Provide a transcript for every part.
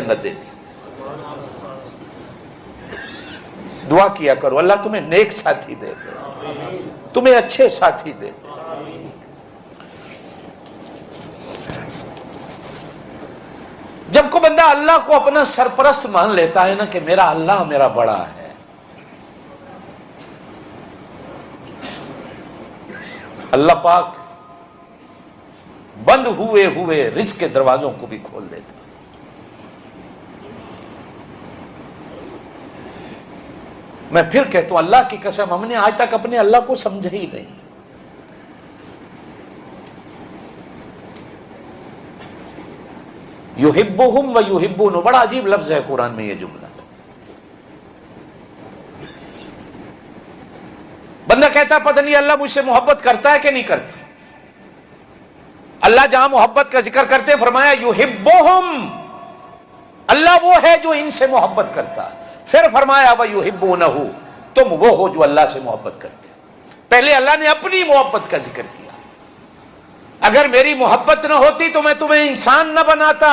जन्नत देती। दुआ किया करो अल्लाह तुम्हें नेक साथी दे दे, तुम्हें अच्छे साथी दे दे। जब को बंदा अल्लाह को अपना सरपरस्त मान लेता है ना कि मेरा अल्लाह मेरा बड़ा है, अल्लाह पाक बंद हुए हुए रिज़्क़ के दरवाजों को भी खोल देता। मैं फिर कहता हूं अल्लाह की कसम, हमने आज तक अपने अल्लाह को समझा ही नहीं। युहिब्बुहुम व युहिब्बूनहु, बड़ा अजीब लफ्ज है कुरान में ये जुमला। बंदा कहता पता नहीं अल्लाह मुझसे मोहब्बत करता है कि नहीं करता। अल्लाह जहां मोहब्बत का जिक्र करते फरमाया युहिब्बुहुम, अल्लाह वो है जो इनसे मोहब्बत करता है। फिर फरमाया व युहिब्बूनहु, तुम वो हो जो अल्लाह से मोहब्बत करते हो। पहले अल्लाह ने अपनी मोहब्बत का जिक्र किया। अगर मेरी मोहब्बत न होती तो मैं तुम्हें इंसान न बनाता,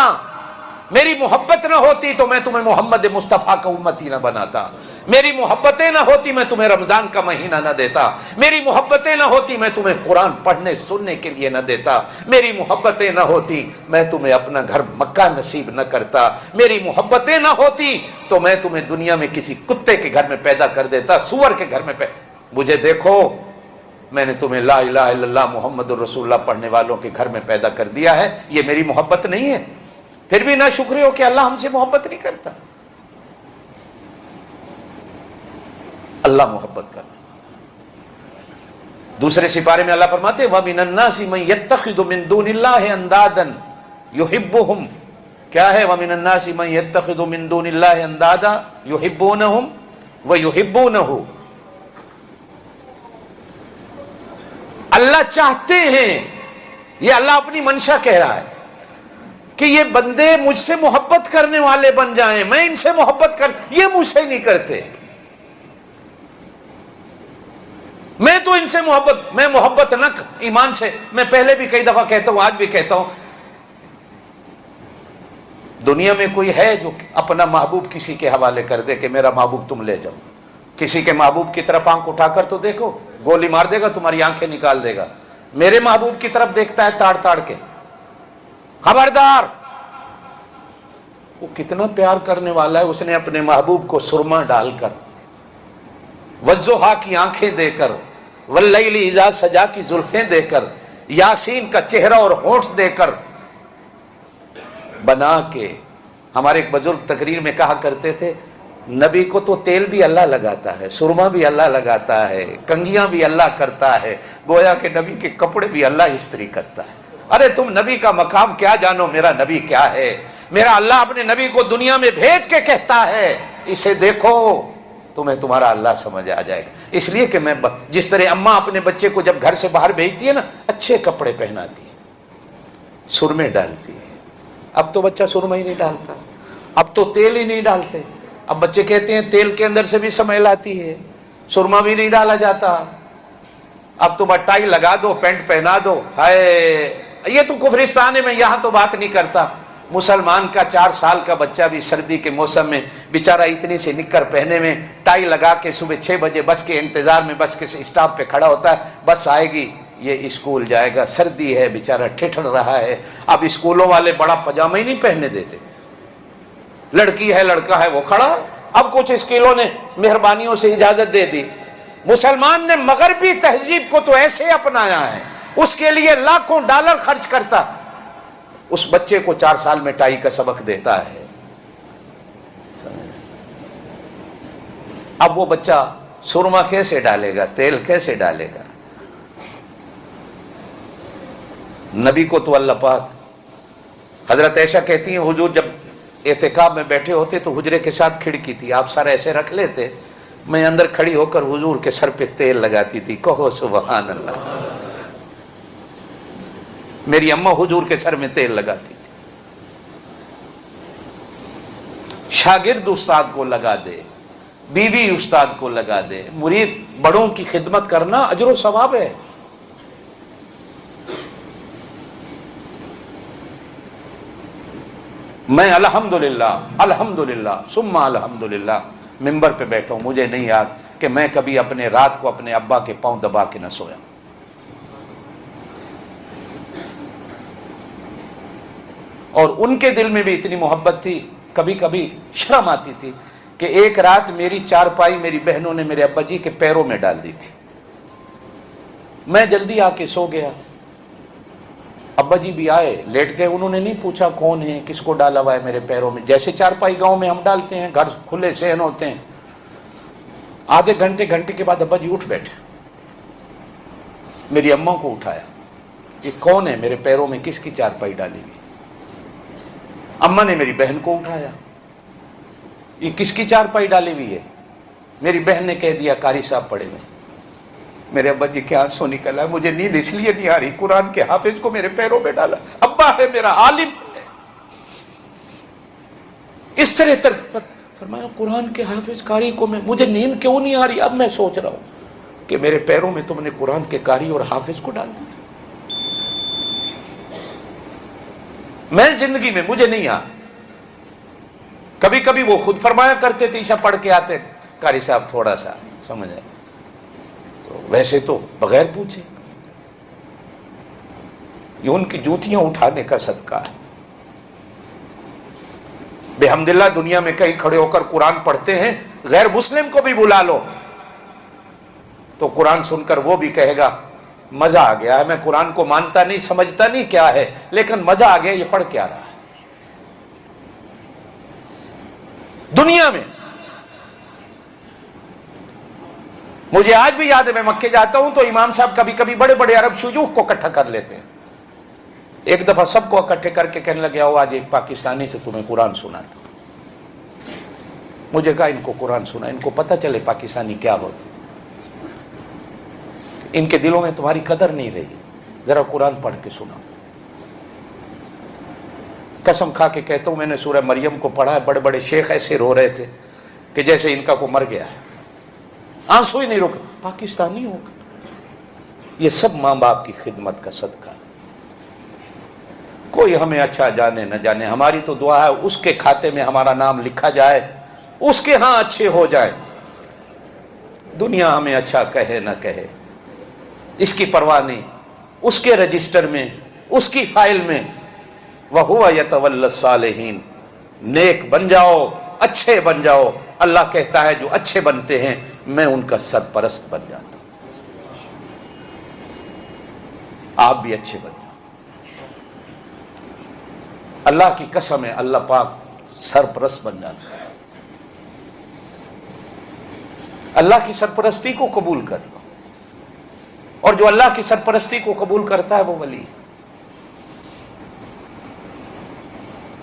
मेरी मोहब्बत न होती तो मैं तुम्हें मोहम्मद मुस्तफ़ा का उम्मती न बनाता, मेरी मोहब्बतें न होती मैं तुम्हें रमजान का महीना न देता, मेरी मोहब्बतें न होती मैं तुम्हें कुरान पढ़ने सुनने के लिए न देता, मेरी मोहब्बतें न होती मैं तुम्हें अपना घर मक्का नसीब न करता, मेरी मोहब्बतें न होती तो मैं तुम्हें दुनिया में किसी कुत्ते के घर में पैदा कर देता, सूअर के घर में मुझे देखो मैंने तुम्हें ला इलाहा इल्लल्लाह मुहम्मदुर रसूलुल्लाह पढ़ने वालों के घर में पैदा कर दिया है। ये मेरी मोहब्बत नहीं है? फिर भी ना शुक्र हो कि अल्लाह हमसे मोहब्बत नहीं करता। अल्लाह मोहब्बत करना। दूसरे सिपारे में अल्लाह फरमाते व मिनन नासी मन यत्तखिदु मिन दूनिल्लाहि अंदादन युहिब्बुहुम, क्या है? व मिनन नासी मन यत्तखिदु मिन दूनिल्लाहि अंदादा युहिब्बूनहुम व युहिब्बूनहु। अल्लाह चाहते हैं, ये अल्लाह अपनी मंशा कह रहा है कि ये बंदे मुझसे मोहब्बत करने वाले बन जाएं, मैं इनसे मोहब्बत कर, ये मुझसे नहीं करते। मैं तो इनसे मोहब्बत, मैं मोहब्बत न ईमान से, मैं पहले भी कई दफा कहता हूं आज भी कहता हूं, दुनिया में कोई है जो अपना महबूब किसी के हवाले कर दे कि मेरा महबूब तुम ले जाओ? किसी के महबूब की तरफ आंख उठाकर तो देखो, गोली मार देगा, तुम्हारी आंखें निकाल देगा। मेरे महबूब की तरफ देखता है ताड़ ताड़ के, खबरदार। वो कितना प्यार करने वाला है, उसने अपने महबूब को सुरमा डालकर, वज़्ज़ुहा की आंखें देकर, वल्लैली इज़ा सजा की जुल्फें देकर, यासीन का चेहरा और होंठ देकर बना के। हमारे एक बुजुर्ग तकरीर में कहा करते थे नबी को तो तेल भी अल्लाह लगाता है, सुरमा भी अल्लाह लगाता है, कंघियां भी अल्लाह करता है, गोया के नबी के कपड़े भी अल्लाह इस्त्री करता है। अरे तुम नबी का मकाम क्या जानो, मेरा नबी क्या है? मेरा अल्लाह अपने नबी को दुनिया में भेज के कहता है इसे देखो, तुम्हें तुम्हारा अल्लाह समझ आ जाएगा। इसलिए कि मैं जिस तरह अम्मा अपने बच्चे को जब घर से बाहर भेजती है ना, अच्छे कपड़े पहनाती है, सुरमे डालती है। अब तो बच्चा सुरमा ही नहीं डालता, अब तो तेल ही नहीं डालते। अब बच्चे कहते हैं तेल के अंदर से भी स्मेल आती है, सुरमा भी नहीं डाला जाता। अब तो टाई लगा दो, पैंट पहना दो, हाय ये तो कुफरिस्तान है। मैं यहां तो बात नहीं करता, मुसलमान का 4 साल का बच्चा भी सर्दी के मौसम में बेचारा इतनी सी निक्कर पहने में टाई लगा के सुबह 6 बजे बस के इंतजार में बस के स्टॉप पे खड़ा होता है, बस आएगी ये स्कूल जाएगा। सर्दी है, बेचारा ठिठुर रहा है। अब स्कूलों वाले बड़ा पजामा ही नहीं पहनने देते, लड़की है लड़का है वो खड़ा। अब कुछ स्कूलों ने मेहरबानियों से इजाजत दे दी। मुसलमान ने मगरबी तहजीब को तो ऐसे अपनाया है, उसके लिए लाखों डॉलर खर्च करता, उस बच्चे को 4 साल में टाई का सबक देता है। अब वो बच्चा सुरमा कैसे डालेगा, तेल कैसे डालेगा? नबी को तो अल्लाह पाक, हजरत ऐशा कहती हैं हुजूर जब एहतिकाफ में बैठे होते तो हुजरे के साथ खिड़की थी, आप सर ऐसे रख लेते, मैं अंदर खड़ी होकर हुजूर के सर पे तेल लगाती थी। कहो सुभान अल्लाह। मेरी अम्मा हुजूर के सर में तेल लगाती थी। शागिर्द उस्ताद को लगा दे, बीवी उस्ताद को लगा दे, मुरीद बड़ों की खिदमत करना अजर व सवाब है। میں الحمدللہ الحمدللہ ثم الحمدللہ ممبر پہ بیٹھا ہوں، مجھے نہیں یاد کہ میں کبھی اپنے رات کو اپنے ابا کے پاؤں دبا کے نہ سویا. اور ان کے دل میں بھی اتنی محبت تھی، کبھی کبھی شرم آتی تھی کہ ایک رات میری چارپائی میری بہنوں نے میرے ابا جی کے پیروں میں ڈال دی تھی. میں جلدی آ کے سو گیا، ابا جی بھی آئے، لیٹ گئے. انہوں نے نہیں پوچھا کون ہے، کس کو ڈالا ہوا ہے میرے پیروں میں. جیسے چارپائی گاؤں میں ہم ڈالتے ہیں، گھر کھلے صحن ہوتے ہیں. آدھے گھنٹے کے بعد ابا جی اٹھ بیٹھے، میری اماں کو اٹھایا، یہ کون ہے میرے پیروں میں کس کی چارپائی ڈالی ہوئی. اماں نے میری بہن کو اٹھایا، یہ کس کی چارپائی ڈالی ہوئی ہے. میری بہن نے کہہ دیا قاری صاحب پڑے ہوئے. میرے ابا جی کے آنسو نکلا، مجھے نیند اس لیے نہیں آ رہی، قرآن کے حافظ کو میرے پیروں میں ڈالا. ابا ہے میرا، عالم ہے. اس طرح فرمایا قرآن کے حافظ قاری کو مجھے نیند کیوں نہیں آ رہی. اب میں سوچ رہا ہوں کہ میرے پیروں میں تم نے قرآن کے قاری اور حافظ کو ڈال دیا. میں زندگی میں مجھے نہیں آتا. کبھی کبھی وہ خود فرمایا کرتے تھے، عشاء پڑھ کے آتے، قاری صاحب تھوڑا سا سمجھ آئے. تو ویسے تو بغیر پوچھے، یہ ان کی جوتیاں اٹھانے کا صدقہ ہے. بحمدللہ دنیا میں کہیں کھڑے ہو کر قرآن پڑھتے ہیں، غیر مسلم کو بھی بلا لو تو قرآن سن کر وہ بھی کہے گا مزہ آ گیا ہے، میں قرآن کو مانتا نہیں سمجھتا نہیں کیا ہے، لیکن مزہ آ گیا، یہ پڑھ کے آ رہا ہے. دنیا میں مجھے آج بھی یاد ہے، میں مکے جاتا ہوں تو امام صاحب کبھی کبھی بڑے بڑے عرب شیوخ کو اکٹھا کر لیتے ہیں. ایک دفعہ سب کو اکٹھے کر کے کہنے لگے، آؤ آج ایک پاکستانی سے تمہیں قرآن سناتا ہوں. مجھے کہا ان کو قرآن سنا، ان کو پتہ چلے پاکستانی کیا ہوتے، ان کے دلوں میں تمہاری قدر نہیں رہی، ذرا قرآن پڑھ کے سنا. قسم کھا کے کہتا ہوں، میں نے سورہ مریم کو پڑھا ہے، بڑے بڑے شیخ ایسے رو رہے تھے کہ جیسے ان کا کو مر گیا ہے، آنسو ہی نہیں رکا. پاکستانی ہوگا. یہ سب ماں باپ کی خدمت کا صدقہ. کوئی ہمیں اچھا جانے نہ جانے، ہماری تو دعا ہے اس کے کھاتے میں ہمارا نام لکھا جائے، اس کے ہاں اچھے ہو جائے. دنیا ہمیں اچھا کہے نہ کہے، اس کی پرواہ نہیں. اس کے رجسٹر میں، اس کی فائل میں وَهُوَ يَتَوَلَّ الصَّالِحِينَ، نیک بن جاؤ، اچھے بن جاؤ. اللہ کہتا ہے جو اچھے بنتے ہیں میں ان کا سرپرست بن جاتا ہوں. آپ بھی اچھے بن جاؤ. اللہ کی قسم ہے، اللہ پاک سرپرست بن جاتا ہے. اللہ کی سرپرستی کو قبول کر لو، اور جو اللہ کی سرپرستی کو قبول کرتا ہے وہ ولی.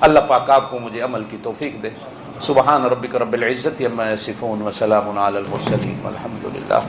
اللہ پاک آپ کو مجھے عمل کی توفیق دے. سبحان ربک رب العزت عما یصفون وسلام علی المرسلین والحمد للہ.